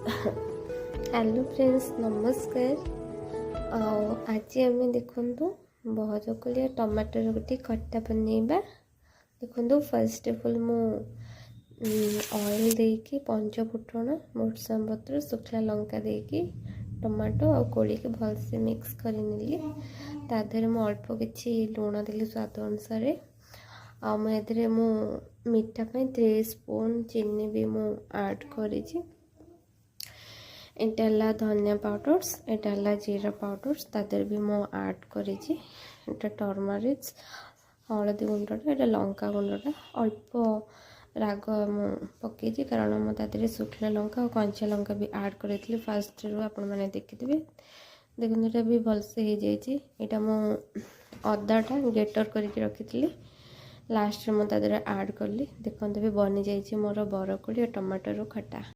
Hello friends नमस्कार। आज आम देखु बहरकुलिया टमाटर गोटे खट्टा बनइबा। देखो फर्स्ट अफ ऑल मु ऑयल देकी पंचफुटण भृषंग पत्र शुखला लंका देकी टमाटो आ कोड़ी के भलसे मिक्स कर नेली। तादेह मु अल्प किछि लुण देली स्वाद अनुसार। आधे मु मीठा 3 स्पून चीनी भी मु ऐड करी। एटा धनिया पाउडर्स, एटा जीरा पाउडर्स, तादेह भी मु ऐड करी। एटा टर्मरिक हलदी गुंडा, एटा लंका गुंडा अल्प राग मु पकई कारण मु तादेह शुखला लंका और कंचा लंका भी ऐड करी फास्ट रू आपण मैंने देखिथे। देखो ये भी भलसे हो जाइए। यहाँ मु अदाटा ग्रेटर करके रखी लास्ट में तादेह ऐड कली। देखते भी बनी जाइए मोर बरकोड़ी और टमाटर खट्टा।